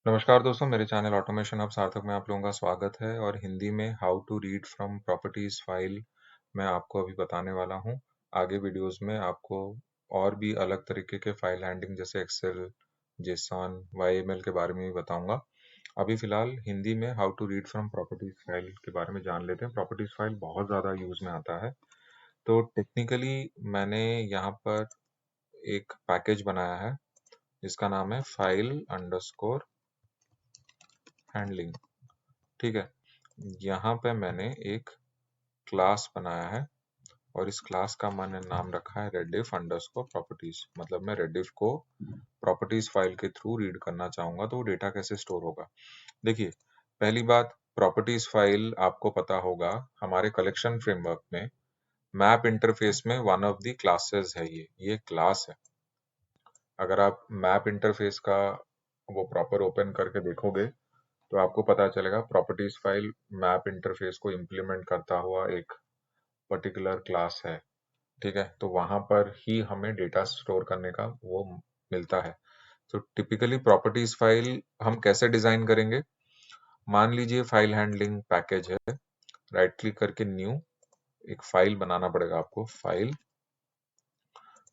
नमस्कार दोस्तों, मेरे चैनल ऑटोमेशन अब सार्थक में आप लोगों का स्वागत है। और हिंदी में how to read from properties file मैं आपको अभी बताने वाला हूं। आगे वीडियोस में आपको और भी अलग तरीके के फाइल हैंडलिंग जैसे एक्सेल, जेसॉन, वाईएमएल के बारे में भी बताऊंगा। अभी फिलहाल हिंदी में how to read from properties file के बारे में जान लेते हैं। प्रॉपर्टीज फाइल बहुत ज़्यादा यूज में आता है। तो टेक्निकली मैंने यहाँ पर एक पैकेज बनाया है जिसका नाम है फाइल अंडरस्कोर हैंडलिंग। ठीक है, यहाँ पे मैंने एक क्लास बनाया है और इस क्लास का मैंने नाम रखा है रेडिफ अंडरस्कोर प्रॉपर्टीज। मतलब मैं रेडिफ को प्रॉपर्टीज फाइल के थ्रू रीड करना चाहूंगा तो वो डेटा कैसे स्टोर होगा। देखिए, पहली बात, प्रॉपर्टीज फाइल आपको पता होगा हमारे कलेक्शन फ्रेमवर्क में मैप इंटरफेस में वन ऑफ द क्लासेस है। ये क्लास है। अगर आप मैप इंटरफेस का वो प्रॉपर ओपन करके देखोगे तो आपको पता चलेगा प्रॉपर्टीज फाइल मैप इंटरफेस को इम्प्लीमेंट करता हुआ एक पर्टिकुलर क्लास है। ठीक है, तो वहां पर ही हमें डेटा स्टोर करने का वो मिलता है। तो टिपिकली प्रॉपर्टीज फाइल हम कैसे डिजाइन करेंगे। मान लीजिए फाइल हैंडलिंग पैकेज है, राइट क्लिक करके न्यू, एक फाइल बनाना पड़ेगा आपको। फाइल,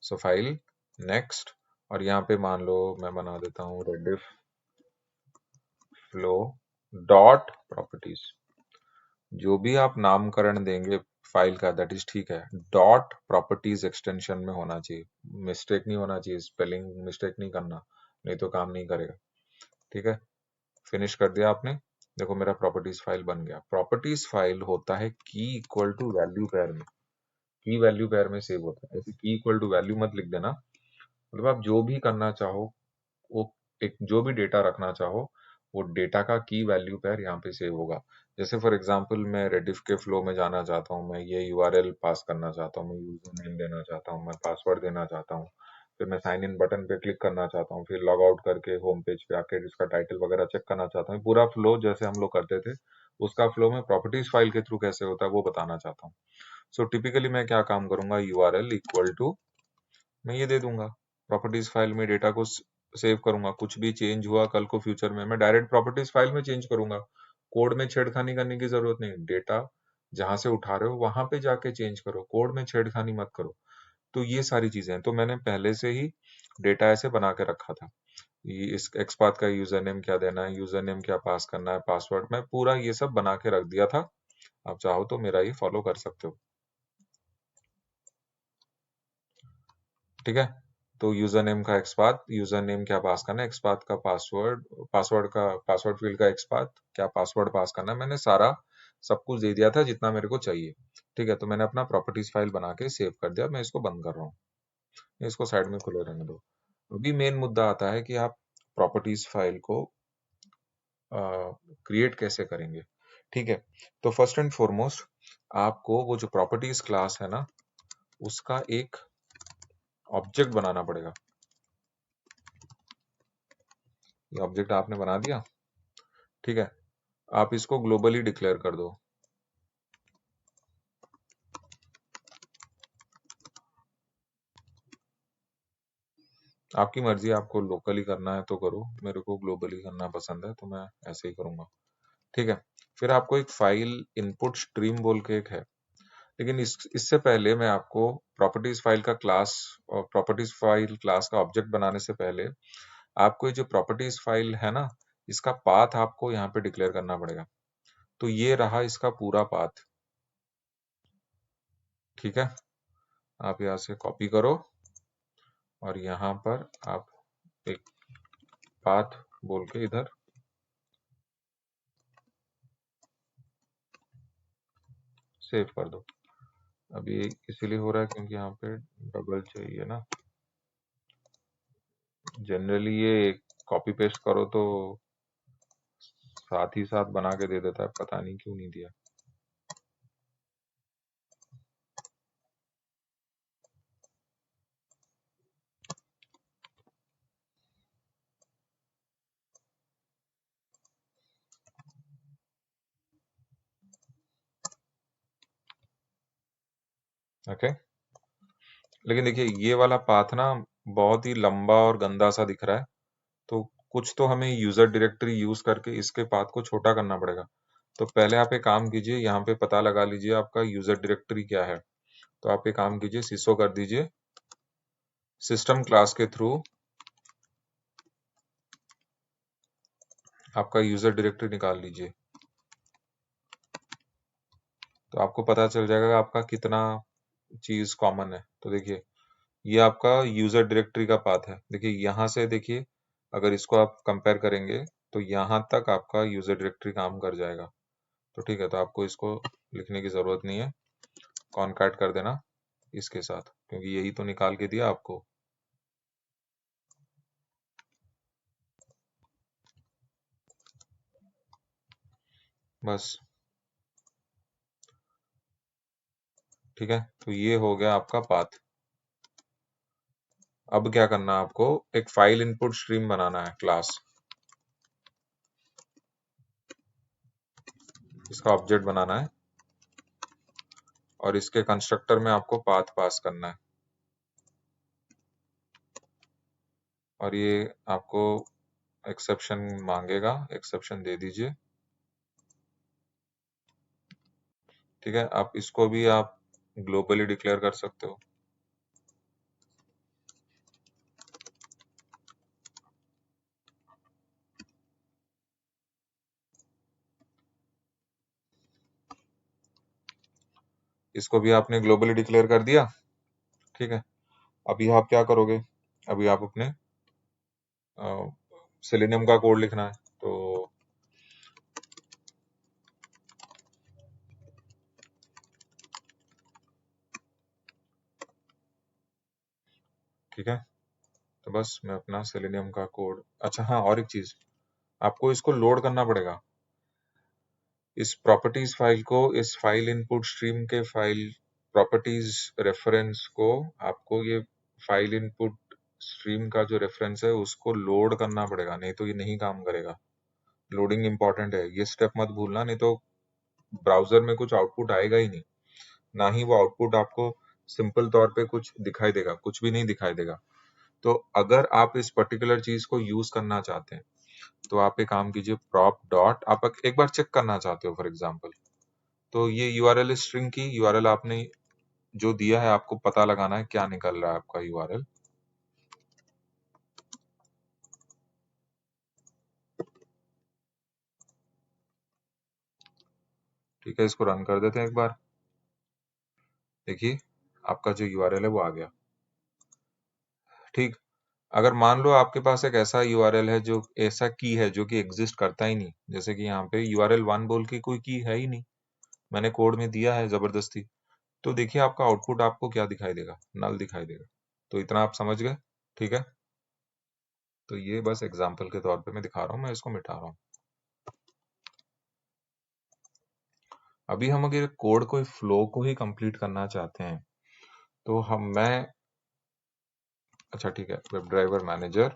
सो फाइल, नेक्स्ट, और यहाँ पे मान लो मैं बना देता हूँ रेडिफ फ्लो डॉट प्रॉपर्टीज। जो भी आप नामकरण देंगे फाइल का दैट इज ठीक है, डॉट प्रॉपर्टीज एक्सटेंशन में होना चाहिए। मिस्टेक नहीं होना चाहिए, स्पेलिंग मिस्टेक नहीं करना, नहीं तो काम नहीं करेगा। ठीक है, फिनिश कर दिया आपने। देखो मेरा प्रॉपर्टीज फाइल बन गया। प्रॉपर्टीज फाइल होता है की इक्वल टू वैल्यू पेयर में, की वैल्यू पेयर में सेव होता है। ऐसे की इक्वल टू वैल्यू मत लिख देना। मतलब आप जो भी करना चाहो, वो एक जो भी डेटा रखना चाहो, वो डेटा का की वैल्यू पेयर यहाँ पे सेव होगा। जैसे फॉर एग्जांपल मैं रेडिफ के फ्लो में जाना चाहता हूँ, मैं ये यूआरएल पास करना चाहता हूँ, मैं यूजर नेम देना चाहता हूँ, मैं पासवर्ड देना चाहता हूँ, फिर मैं साइन इन बटन पे क्लिक करना चाहता हूँ, फिर लॉग आउट करके होम पेज पे आके इसका टाइटल वगैरह चेक करना चाहता हूँ। पूरा फ्लो जैसे हम लोग करते थे उसका फ्लो में प्रॉपर्टीज फाइल के थ्रू कैसे होता है वो बताना चाहता हूँ। सो टिपिकली मैं क्या काम करूंगा, यूआरएल इक्वल टू, मैं ये दे दूंगा। प्रॉपर्टीज फाइल में डेटा को सेव करूंगा। कुछ भी चेंज हुआ कल को फ्यूचर में, मैं डायरेक्ट प्रॉपर्टीज फाइल में चेंज करूंगा। कोड में छेड़खानी करने की जरूरत नहीं। डेटा जहां से उठा रहे हो वहां पे जाके चेंज करो, कोड में छेड़खानी मत करो। तो ये सारी चीजें हैं। तो मैंने पहले से ही डेटा ऐसे बना के रखा था। ये इस एक्सपाथ का यूजर नेम क्या देना है, यूजर नेम क्या पास करना है, पासवर्ड, मैं पूरा ये सब बना के रख दिया था। आप चाहो तो मेरा ये फॉलो कर सकते हो। ठीक है, तो यूजर नेम का एक्सपाथ, यूजर नेम क्या पास करना है, एक्सपाथ का पासवर्ड, पासवर्ड का पासवर्ड फील्ड का एक्सपाथ क्या पासवर्ड पास करना है, मैंने सारा सब कुछ दे दिया था जितना मेरे को चाहिए। ठीक है, तो मैंने अपना प्रॉपर्टीज फाइल बना के सेव कर दिया। मैं इसको बंद कर रहा हूँ, इसको साइड में खुले रहने दो। अभी मेन मुद्दा आता है कि आप प्रॉपर्टीज फाइल को क्रिएट कैसे करेंगे। ठीक है, तो फर्स्ट एंड फॉरमोस्ट आपको वो जो प्रॉपर्टीज क्लास है ना, उसका एक ऑब्जेक्ट बनाना पड़ेगा। ये ऑब्जेक्ट आपने बना दिया। ठीक है, आप इसको ग्लोबली डिक्लेयर कर दो। आपकी मर्जी, आपको लोकली करना है तो करो, मेरे को ग्लोबली करना पसंद है तो मैं ऐसे ही करूंगा। ठीक है, फिर आपको एक फाइल इनपुट स्ट्रीम बोल के एक है। लेकिन इससे पहले मैं आपको प्रॉपर्टीज फाइल का क्लास और प्रॉपर्टीज फाइल क्लास का ऑब्जेक्ट बनाने से पहले आपको ये जो प्रॉपर्टीज फाइल है ना, इसका पाथ आपको यहाँ पे डिक्लेयर करना पड़ेगा। तो ये रहा इसका पूरा पाथ। ठीक है, आप यहाँ से कॉपी करो और यहाँ पर आप एक पाथ बोल के इधर सेव कर दो। अभी इसीलिए हो रहा है क्योंकि यहाँ पे डबल चाहिए ना। जनरली ये कॉपी पेस्ट करो तो साथ ही साथ बना के दे देता है, पता नहीं क्यों नहीं दिया। ओके, लेकिन देखिए ये वाला पाथ ना बहुत ही लंबा और गंदा सा दिख रहा है। तो कुछ तो हमें यूजर डायरेक्टरी यूज करके इसके पाथ को छोटा करना पड़ेगा। तो पहले आप एक काम कीजिए, यहाँ पे पता लगा लीजिए आपका यूजर डायरेक्टरी क्या है। तो आप एक काम कीजिए, सिसो कर दीजिए, सिस्टम क्लास के थ्रू आपका यूजर डायरेक्टरी निकाल लीजिए। तो आपको पता चल जाएगा कि आपका कितना चीज कॉमन है। तो देखिए, ये आपका यूजर डायरेक्टरी का पाथ है। देखिए यहाँ से, देखिए अगर इसको आप कंपेयर करेंगे तो यहाँ तक आपका यूजर डायरेक्टरी काम कर जाएगा। तो ठीक है, तो आपको इसको लिखने की जरूरत नहीं है, कॉनकैट कर देना इसके साथ, क्योंकि यही तो निकाल के दिया आपको। बस ठीक है, तो ये हो गया आपका पाथ। अब क्या करना है आपको, एक फाइल इनपुट स्ट्रीम बनाना है क्लास, इसका ऑब्जेक्ट बनाना है और इसके कंस्ट्रक्टर में आपको पाथ पास करना है। और ये आपको एक्सेप्शन मांगेगा, एक्सेप्शन दे दीजिए। ठीक है, आप इसको भी आप ग्लोबली डिक्लेयर कर सकते हो। इसको भी आपने ग्लोबली डिक्लेयर कर दिया। ठीक है, अभी आप क्या करोगे, अभी आप अपने सेलेनियम का कोड लिखना है। तो ठीक है, तो बस मैं अपना सेलेनियम का कोड, अच्छा हाँ, और एक चीज, आपको इसको लोड करना पड़ेगा, इस प्रॉपर्टीज फाइल को, इस फाइल इनपुट स्ट्रीम के फाइल प्रॉपर्टीज रेफरेंस को आपको, ये फाइल इनपुट स्ट्रीम का जो रेफरेंस है उसको लोड करना पड़ेगा, नहीं तो ये नहीं काम करेगा। लोडिंग इंपॉर्टेंट है, ये स्टेप मत भूलना, नहीं तो ब्राउजर में कुछ आउटपुट आएगा ही नहीं, ना ही वो आउटपुट आपको सिंपल तौर पे कुछ दिखाई देगा, कुछ भी नहीं दिखाई देगा। तो अगर आप इस पर्टिकुलर चीज को यूज करना चाहते हैं तो आप एक काम कीजिए, प्रॉप डॉट, आप एक बार चेक करना चाहते हो फॉर एग्जांपल, तो ये यूआरएल स्ट्रिंग की यूआरएल आपने जो दिया है, आपको पता लगाना है क्या निकल रहा है आपका यूआरएल। ठीक है, इसको रन कर देते हैं एक बार। देखिए आपका जो यूआरएल है वो आ गया। ठीक, अगर मान लो आपके पास एक ऐसा यूआरएल है, जो ऐसा की है जो कि एग्जिस्ट करता ही नहीं, जैसे कि यहाँ पे यूआरएल 1 बोल के कोई की है ही नहीं, मैंने कोड में दिया है जबरदस्ती, तो देखिए आपका आउटपुट आपको क्या दिखाई देगा, नल दिखाई देगा। तो इतना आप समझ गए। ठीक है, तो ये बस एग्जाम्पल के तौर पे मैं दिखा रहा हूँ, मैं इसको मिटा रहा हूँ। अभी हम अगर कोड को, फ्लो को ही कंप्लीट करना चाहते हैं तो मैं, अच्छा ठीक है, web driver manager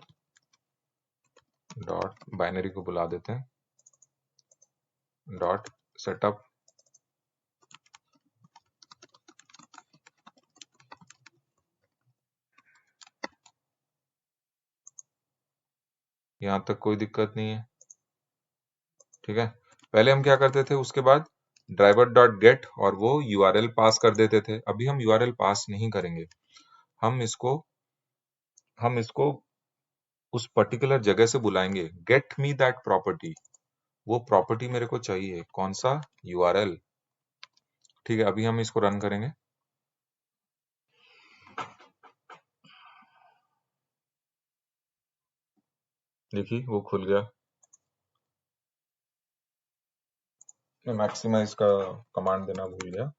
dot binary को बुला देते हैं, डॉट सेटअप, यहां तक कोई दिक्कत नहीं है। ठीक है, पहले हम क्या करते थे, उसके बाद ड्राइवर डॉट गेट और वो यूआरएल पास कर देते थे। अभी हम यूआरएल पास नहीं करेंगे, हम इसको हम इसको उस पर्टिकुलर जगह से बुलाएंगे, गेट मी दैट प्रॉपर्टी, वो प्रॉपर्टी मेरे को चाहिए, कौन सा, यूआरएल। ठीक है, अभी हम इसको रन करेंगे। देखिए वो खुल गया, मैं मैक्सिमाइज का कमांड देना भूल गया।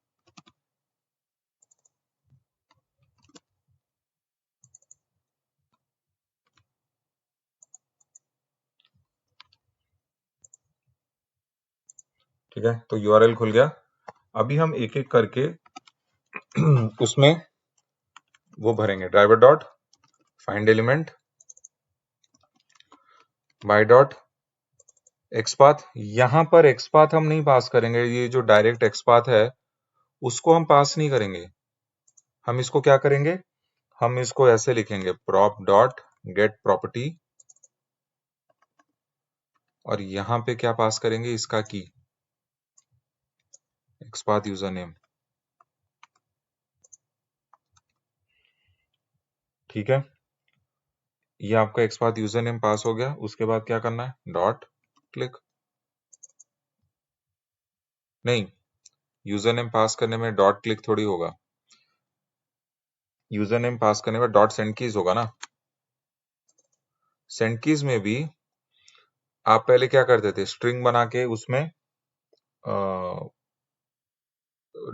ठीक है, तो यूआरएल खुल गया। अभी हम एक एक करके उसमें वो भरेंगे, driver dot find element by dot XPath. यहां पर एक्सपाथ हम नहीं पास करेंगे, ये जो डायरेक्ट एक्सपाथ है उसको हम पास नहीं करेंगे। हम इसको क्या करेंगे, हम इसको ऐसे लिखेंगे, प्रॉप डॉट गेट प्रॉपर्टी और यहाँ पे क्या पास करेंगे, इसका की, एक्सपाथ यूजर नेम। ठीक है, ये आपका एक्सपाथ यूजर नेम पास हो गया। उसके बाद क्या करना है, डॉट क्लिक। नहीं, यूजर नेम पास करने में डॉट क्लिक थोड़ी होगा, यूजर नेम पास करने में डॉट सेंड कीज होगा ना। सेंड कीज में भी आप पहले क्या करते थे, स्ट्रिंग बना के उसमें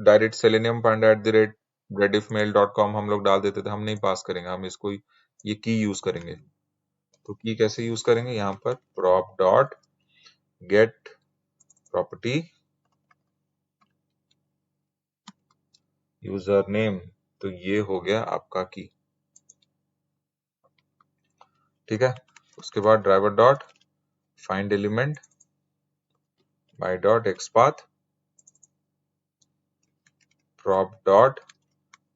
डायरेक्ट सेलेनियम पांडा @rediffmail.com हम लोग डाल देते थे। हम नहीं पास करेंगे, हम इसको ये की यूज करेंगे। तो की कैसे यूज करेंगे, यहाँ पर prop dot get property user name, तो ये हो गया आपका की। ठीक है, उसके बाद driver dot find element by dot XPath prop dot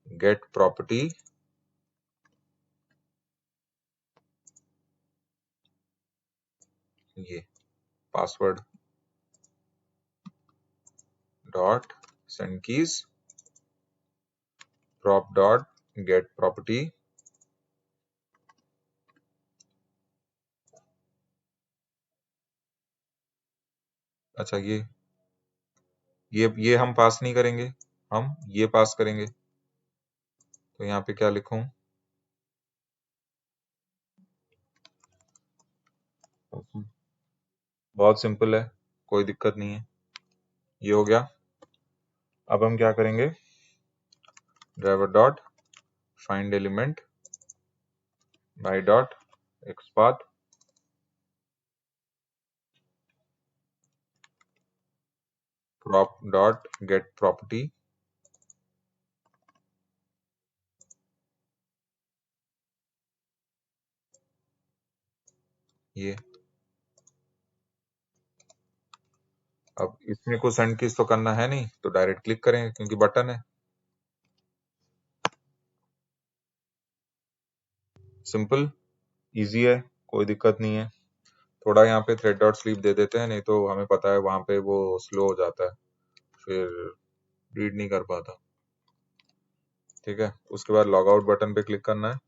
get property, ये password dot send keys prop dot get property. अच्छा, ये हम पास नहीं करेंगे, हम ये पास करेंगे। तो यहाँ पे क्या लिखूं, बहुत सिंपल है, कोई दिक्कत नहीं है, ये हो गया। अब हम क्या करेंगे, driver dot find element by dot XPath prop dot get property, ये। अब इसमें कोई सेंड कीज तो करना है नहीं, तो डायरेक्ट क्लिक करेंगे क्योंकि बटन है। सिंपल, इजी है, कोई दिक्कत नहीं है। थोड़ा यहाँ पे थ्रेड डॉट स्लीप दे देते हैं, नहीं तो हमें पता है वहां पे वो स्लो हो जाता है, फिर रीड नहीं कर पाता। ठीक है, उसके बाद लॉग आउट बटन पे क्लिक करना है,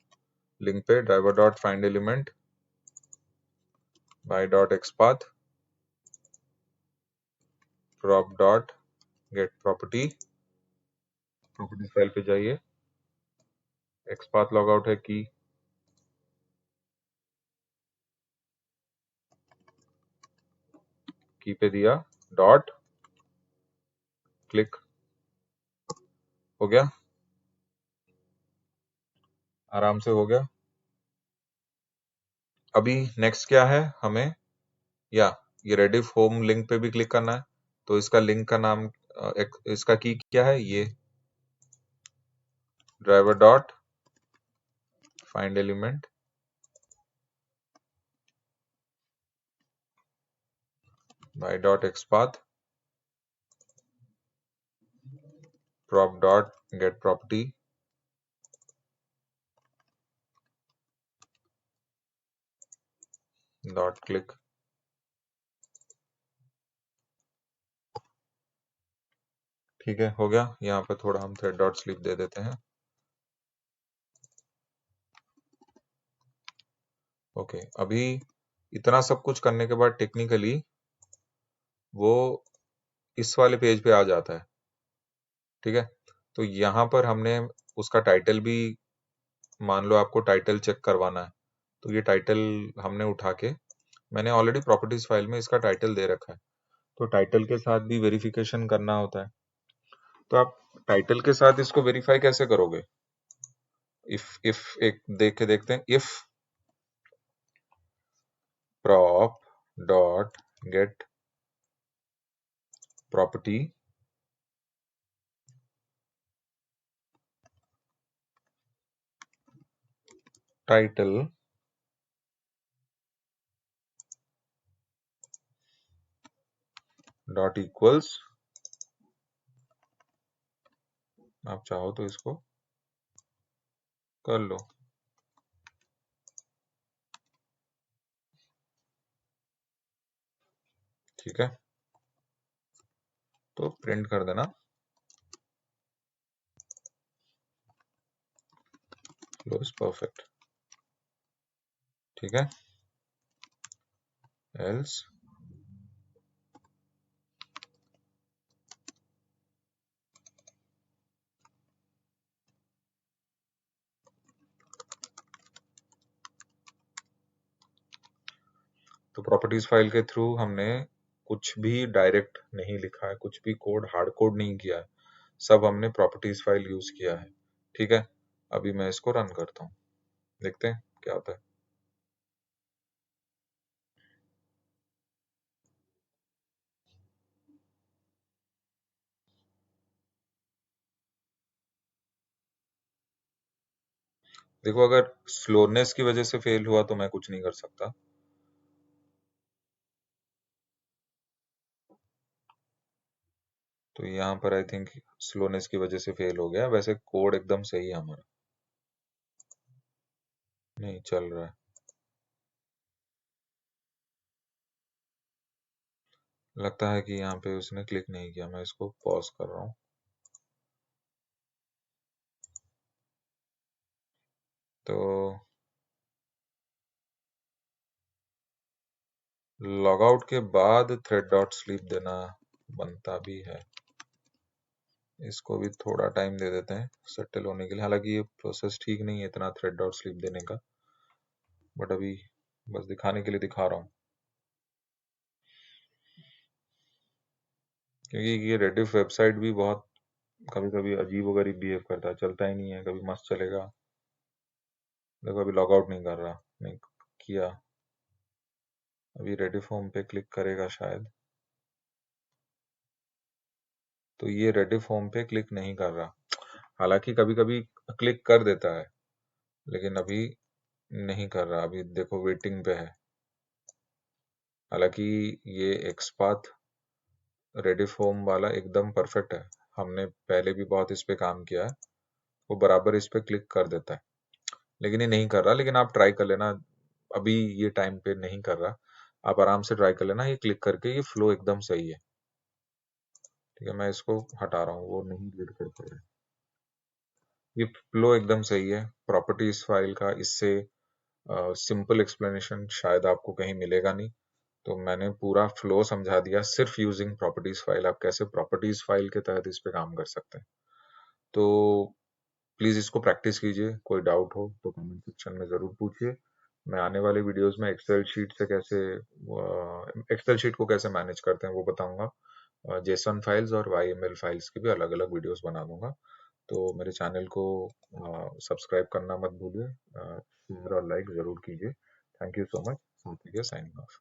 लिंक पे driver dot find element by dot XPath prop dot get property, property file पे जाइए, एक्सपाथ लॉग आउट है, की पे दिया, डॉट क्लिक, हो गया, आराम से हो गया। अभी नेक्स्ट क्या है, हमें या ये रेडिफ होम लिंक पे भी क्लिक करना है। तो इसका लिंक का नाम इसका की क्या है, ये driver dot find element by dot XPath prop dot get property, dot click. ठीक है, हो गया। यहाँ पे थोड़ा हम थ्रेड डॉट स्लीप दे देते हैं। ओके, अभी इतना सब कुछ करने के बाद टेक्निकली वो इस वाले पेज पे आ जाता है। ठीक है, तो यहाँ पर हमने उसका टाइटल भी, मान लो आपको टाइटल चेक करवाना है, तो ये टाइटल हमने उठा के, मैंने ऑलरेडी प्रॉपर्टीज फाइल में इसका टाइटल दे रखा है, तो टाइटल के साथ भी वेरिफिकेशन करना होता है। तो आप टाइटल के साथ इसको वेरीफाई कैसे करोगे, इफ एक देख के देखते हैं, if prop dot get property title dot equals, आप चाहो तो इसको कर लो, ठीक है, तो प्रिंट कर देना फ्लो इज परफेक्ट। ठीक है, एल्स तो प्रॉपर्टीज फाइल के थ्रू हमने कुछ भी डायरेक्ट नहीं लिखा है, कुछ भी कोड हार्ड कोड नहीं किया है, सब हमने प्रॉपर्टीज फाइल यूज किया है। ठीक है, अभी मैं इसको रन करता हूँ, देखते हैं क्या होता है। देखो, अगर स्लोनेस की वजह से फेल हुआ तो मैं कुछ नहीं कर सकता। तो यहाँ पर आई थिंक स्लोनेस की वजह से फेल हो गया, वैसे कोड एकदम सही है हमारा। नहीं चल रहा है, लगता है कि यहाँ पे उसने क्लिक नहीं किया। मैं इसको पॉज कर रहा हूँ। तो लॉग आउट के बाद थ्रेड डॉट स्लीप देना बनता भी है। इसको भी थोड़ा टाइम दे देते हैं सेटल होने के लिए। हालांकि ये प्रोसेस ठीक नहीं है इतना थ्रेड डॉट स्लीप देने का, बट अभी बस दिखाने के लिए दिखा रहा हूँ, क्योंकि ये रेडिफ वेबसाइट भी बहुत कभी कभी अजीब वगरीब बिहेव करता है, चलता ही नहीं है, कभी मस्त चलेगा। देखो अभी लॉग आउट नहीं कर रहा, नहीं किया। अभी रेडिफ होम पे क्लिक करेगा शायद, तो ये रेडिफ होम पे क्लिक नहीं कर रहा। हालांकि कभी कभी क्लिक कर देता है, लेकिन अभी नहीं कर रहा। अभी देखो वेटिंग पे है। हालांकि ये एक्सपाथ रेडिफ होम वाला एकदम परफेक्ट है, हमने पहले भी बहुत इस पे काम किया है, वो बराबर इस पे क्लिक कर देता है, लेकिन ये नहीं कर रहा। लेकिन आप ट्राई कर लेना, अभी ये टाइम पे नहीं कर रहा, आप आराम से ट्राई कर लेना, ये क्लिक करके ये फ्लो एकदम सही है। ठीक है, मैं इसको हटा रहा हूँ, वो नहीं रीड कर पा रहा है। ये फ्लो एकदम सही है प्रॉपर्टीज फाइल का, इससे सिंपल एक्सप्लेनेशन शायद आपको कहीं मिलेगा नहीं। तो मैंने पूरा फ्लो समझा दिया सिर्फ यूजिंग प्रॉपर्टीज फाइल, आप कैसे प्रॉपर्टीज फाइल के तहत इस पे काम कर सकते हैं। तो प्लीज इसको प्रैक्टिस कीजिए, कोई डाउट हो तो कमेंट सेक्शन में जरूर पूछिए। मैं आने वाले वीडियोस में एक्सेल शीट से कैसे एक्सेल शीट को कैसे मैनेज करते हैं वो बताऊंगा। जेसन फाइल्स और वाईएमएल फाइल्स की भी अलग अलग वीडियोस बना दूंगा। तो मेरे चैनल को सब्सक्राइब करना मत भूलिए, शेयर और लाइक जरूर कीजिए। Thank you so much. Signing off.